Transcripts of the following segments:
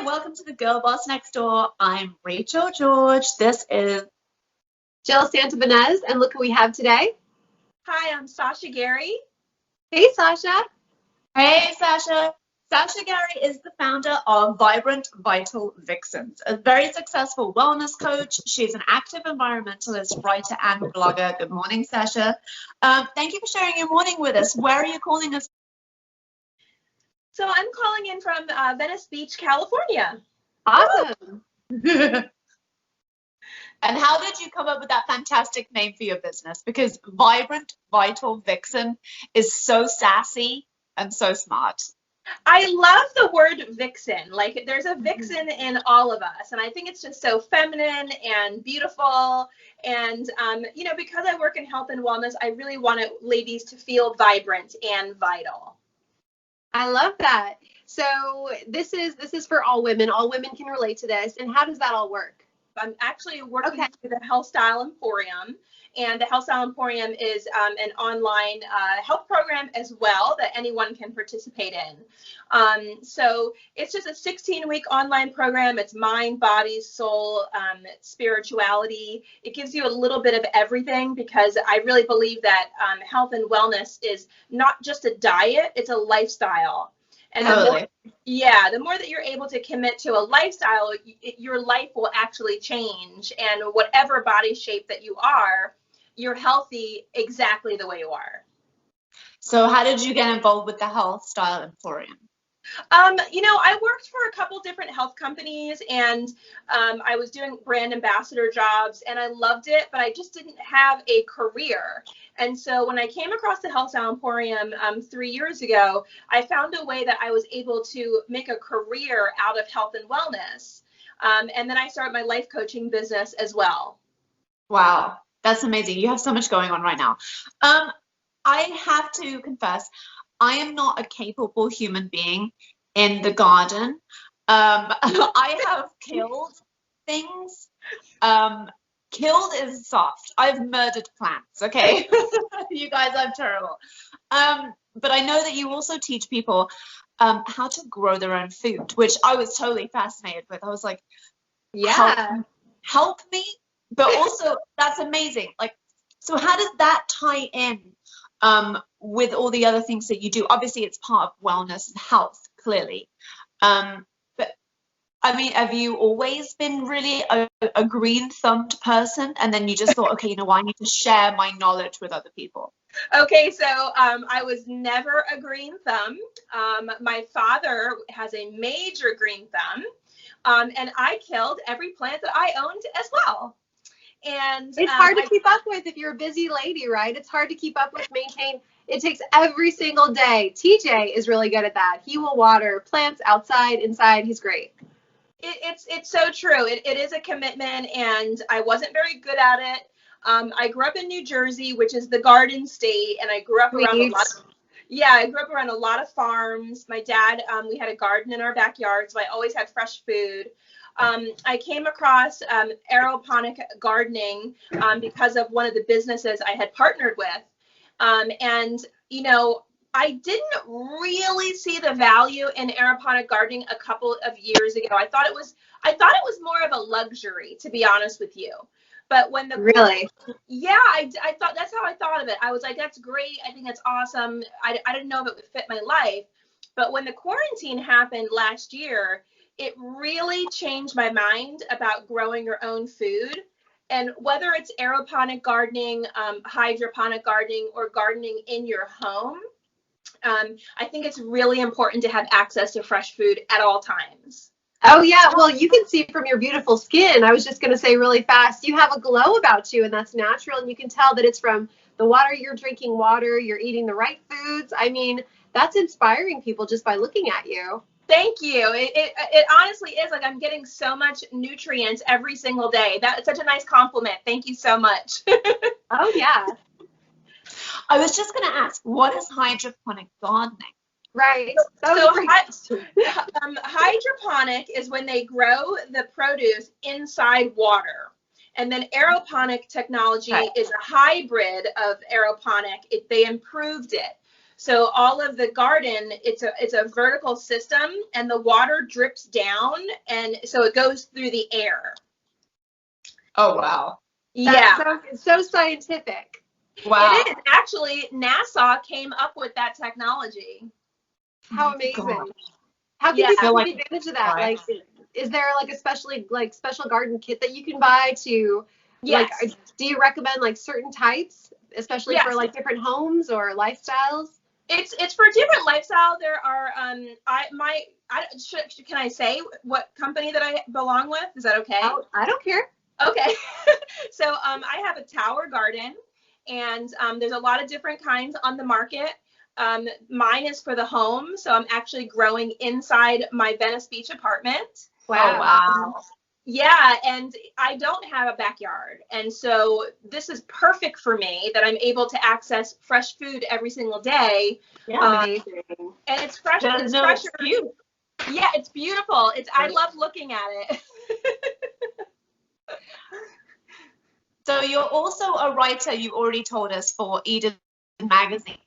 welcome to the Girl Boss Next Door. I'm Rachel George. This is Jill Santibanez, and look who we have today. Hi, I'm Sasha Gary. Hey, Sasha. Hey, Sasha. Sasha Gary is the founder of Vibrant Vital Vixens, a very successful wellness coach. She's an active environmentalist, writer, and blogger. Good morning, Sasha. Thank you for sharing your morning with us. Where are you calling us? So I'm calling in from Venice Beach, California. Awesome. And how did you come up with that fantastic name for your business? Because Vibrant Vital Vixen is so sassy and so smart. I love the word vixen. Like, there's a vixen in all of us, and I think it's just so feminine and beautiful. And because I work in health and wellness, I really want ladies to feel vibrant and vital. I love that. So this is for all women. All women can relate to this. And how does that all work? I'm actually working with the Health Style Emporium, and the Health Style Emporium is an online health program as well that anyone can participate in. So it's just a 16-week online program. It's mind, body, soul, spirituality. It gives you a little bit of everything, because I really believe that health and wellness is not just a diet, it's a lifestyle. And the more that you're able to commit to a lifestyle, your life will actually change. And whatever body shape that you are, you're healthy exactly the way you are. So how did you get involved with the Health Style Emporium? I worked for a couple different health companies, and I was doing brand ambassador jobs, and I loved it, but I just didn't have a career. And so when I came across the Health Style Emporium 3 years ago, I found a way that I was able to make a career out of health and wellness. And then I started my life coaching business as well. Wow, that's amazing. You have so much going on right now. I have to confess, I am not a capable human being in the garden. I have killed things. Killed is soft. I've murdered plants, okay? You guys, I'm terrible. But I know that you also teach people how to grow their own food, which I was totally fascinated with. I was like, yeah, help me. But also, that's amazing. Like, so how does that tie in with all the other things that you do? Obviously, it's part of wellness and health, clearly. But I mean, have you always been really a green-thumbed person, and then you just thought, okay, you know what, I need to share my knowledge with other people? Okay, so I was never a green thumb. My father has a major green thumb, and I killed every plant that I owned as well. And it's hard to keep up with if you're a busy lady, right? It's hard to keep up with, maintain. It takes every single day. TJ is really good at that. He will water plants outside, inside. He's great. It's so true. It is a commitment, and I wasn't very good at it. I grew up in New Jersey, which is the Garden State, and I grew up around a lot of farms. My dad, we had a garden in our backyard, so I always had fresh food. I came across aeroponic gardening because of one of the businesses I had partnered with. I didn't really see the value in aeroponic gardening a couple of years ago. I thought it was more of a luxury, to be honest with you. But when I thought, that's how I thought of it. I was like, that's great. I think that's awesome. I didn't know if it would fit my life. But when the quarantine happened last year, it really changed my mind about growing your own food. And whether it's aeroponic gardening, hydroponic gardening, or gardening in your home, I think it's really important to have access to fresh food at all times. Oh, yeah. Well, you can see from your beautiful skin. I was just going to say really fast, you have a glow about you, and that's natural. And you can tell that it's from the water you're drinking, you're eating the right foods. I mean, that's inspiring people just by looking at you. Thank you. It honestly is. Like, I'm getting so much nutrients every single day. That's such a nice compliment. Thank you so much. Oh, yeah. I was just going to ask, what is hydroponic gardening? Right. So hydroponic is when they grow the produce inside water. And then aeroponic technology is a hybrid of aeroponic. They improved it. So all of the garden, it's a vertical system, and the water drips down, and so it goes through the air. Oh, wow. Yeah. It's so scientific. Wow. It is. Actually, NASA came up with that technology. How amazing. God. How can people like, take advantage of that? Like, is there like a special garden kit that you can buy to, Yes. like, do you recommend like certain types, especially for like different homes or lifestyles? It's for different lifestyle. There are can I say what company that I belong with? Is that okay? I don't care. Okay. So I have a tower garden, and there's a lot of different kinds on the market. Mine is for the home, so I'm actually growing inside my Venice Beach apartment. Wow. Oh, wow. Yeah, and I don't have a backyard, and so this is perfect for me that I'm able to access fresh food every single day. Yeah, amazing. And it's fresh. It's fresher. Yeah, it's beautiful. I love looking at it. So you're also a writer, you already told us, for Eden magazine.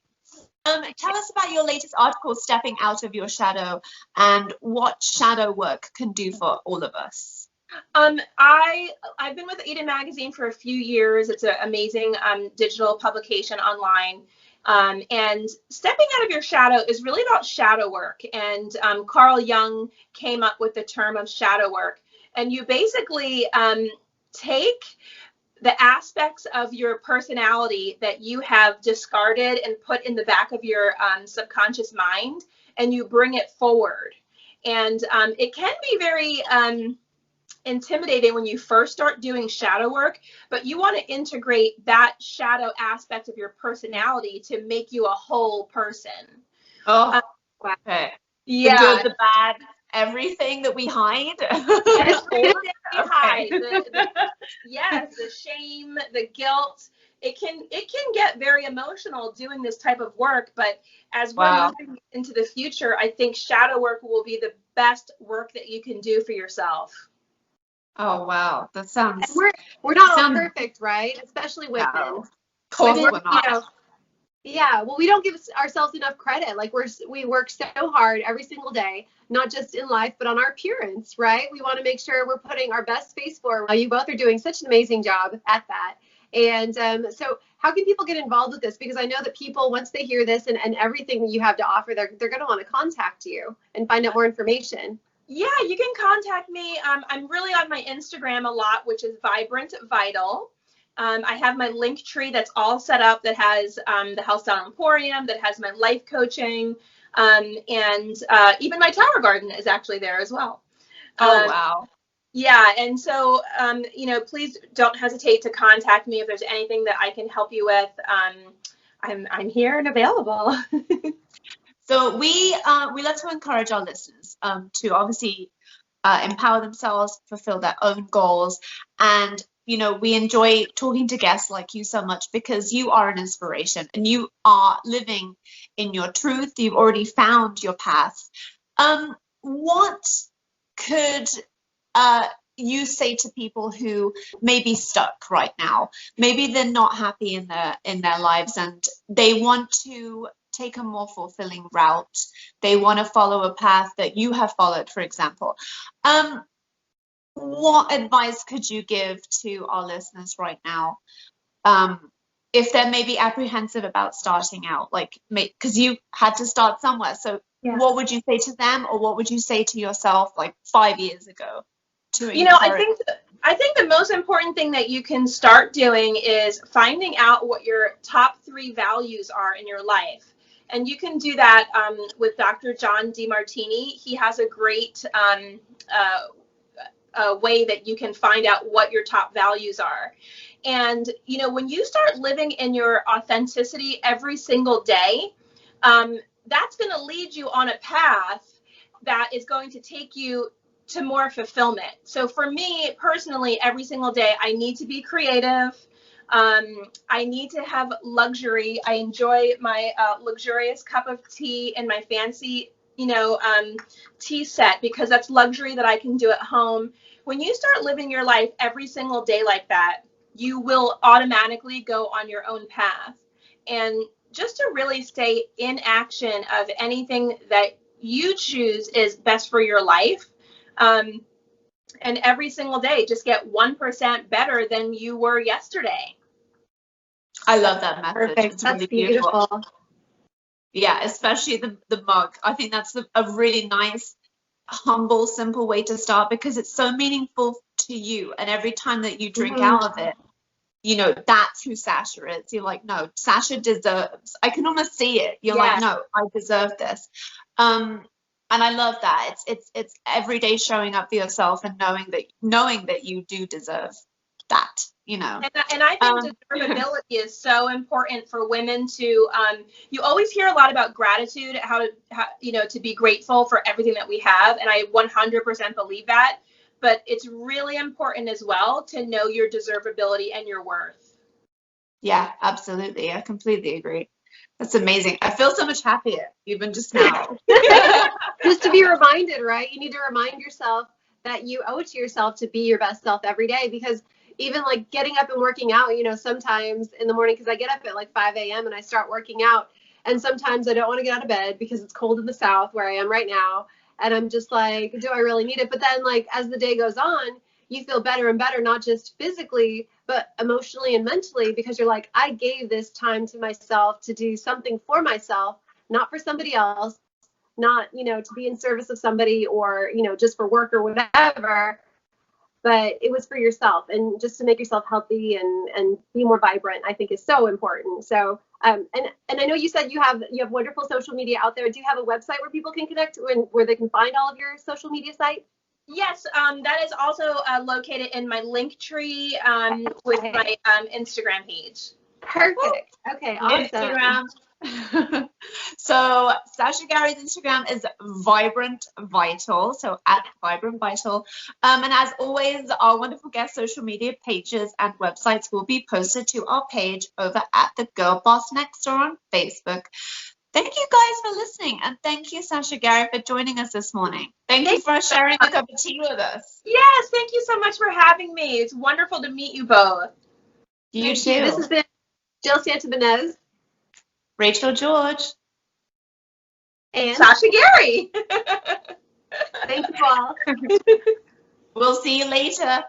Tell us about your latest article, Stepping Out of Your Shadow, and what shadow work can do for all of us. I've been with Eden magazine for a few years. It's an amazing digital publication online. And stepping out of your shadow is really about shadow work. And Carl Jung came up with the term of shadow work. And you basically take the aspects of your personality that you have discarded and put in the back of your subconscious mind, and you bring it forward. And it can be very intimidating when you first start doing shadow work, but you want to integrate that shadow aspect of your personality to make you a whole person. Oh, okay. Yeah. The good, the bad, everything that we hide. Everything we hide. Yes, the shame, the guilt. It can get very emotional doing this type of work, but as we're moving into the future, I think shadow work will be the best work that you can do for yourself. Oh, wow. That sounds... And we're not all perfect, right? Especially women. No. Of course we're not. Yeah, well, we don't give ourselves enough credit. Like we work so hard every single day, not just in life, but on our appearance, right? We want to make sure we're putting our best face forward. You both are doing such an amazing job at that. And so how can people get involved with this? Because I know that people, once they hear this and everything that you have to offer, they're going to want to contact you and find out more information. Yeah, you can contact me. I'm really on my Instagram a lot, which is Vibrant Vital. I have my link tree that's all set up that has the Health Style Emporium, that has my life coaching, and even my tower garden is actually there as well. Oh, wow. Yeah, and so, please don't hesitate to contact me if there's anything that I can help you with. I'm here and available. So we love to encourage our listeners to obviously empower themselves, fulfill their own goals. And, we enjoy talking to guests like you so much because you are an inspiration and you are living in your truth. You've already found your path. What could you say to people who may be stuck right now? Maybe they're not happy in their lives and they want to take a more fulfilling route. They want to follow a path that you have followed, for example. What advice could you give to our listeners right now? If they're maybe apprehensive about starting out, like, because you had to start somewhere. So what would you say to them, or what would you say to yourself like 5 years ago? I think the most important thing that you can start doing is finding out what your top 3 values are in your life. And you can do that with Dr. John DeMartini. He has a great way that you can find out what your top values are. And, when you start living in your authenticity every single day, that's going to lead you on a path that is going to take you to more fulfillment. So for me personally, every single day, I need to be creative. I need to have luxury. I enjoy my luxurious cup of tea and my fancy, tea set, because that's luxury that I can do at home. When you start living your life every single day like that, you will automatically go on your own path. And just to really stay in action of anything that you choose is best for your life. And every single day, just get 1% better than you were yesterday. I love that message. Perfect. It's That's really beautiful. Yeah, especially the mug. I think that's a really nice, humble, simple way to start, because it's so meaningful to you. And every time that you drink out of it, you know, that's who Sasha is. You're like, no, Sasha deserves. I can almost see it. You're like, no, I deserve this. And I love that. It's every day showing up for yourself and knowing that you do deserve that, you know. And I think deservability is so important for women to, you always hear a lot about gratitude, how to be grateful for everything that we have. And I 100% believe that, but it's really important as well to know your deservability and your worth. Yeah, absolutely. I completely agree. That's amazing. I feel so much happier even just now. Just to be reminded, right? You need to remind yourself that you owe it to yourself to be your best self every day, because even like getting up and working out, you know, sometimes in the morning, because I get up at like 5 a.m. and I start working out, and sometimes I don't want to get out of bed because it's cold in the South where I am right now, and I'm just like, do I really need it? But then, like, as the day goes on, you feel better and better, not just physically, but emotionally and mentally, because you're like, I gave this time to myself to do something for myself, not for somebody else, not, you know, to be in service of somebody, or, you know, just for work or whatever, but it was for yourself, and just to make yourself healthy and be more vibrant, I think is so important. So, and I know you said you have wonderful social media out there. Do you have a website where people can connect, where they can find all of your social media sites? Yes, that is also located in my link tree with my Instagram page. Perfect. Okay, awesome. Instagram. So Sasha Gary's Instagram is Vibrant Vital, so at Vibrant Vital. And as always, our wonderful guest social media pages and websites will be posted to our page over at the Girl Boss Next Door on Facebook. Thank you guys for listening, and thank you, Sasha Gary, for joining us this morning. Thank you for sharing a cup of tea with us. Yes, thank you so much for having me. It's wonderful to meet you both. You too. This has been Jill Santibanez, Rachael George, and Sasha Gary. Thank you all. We'll see you later.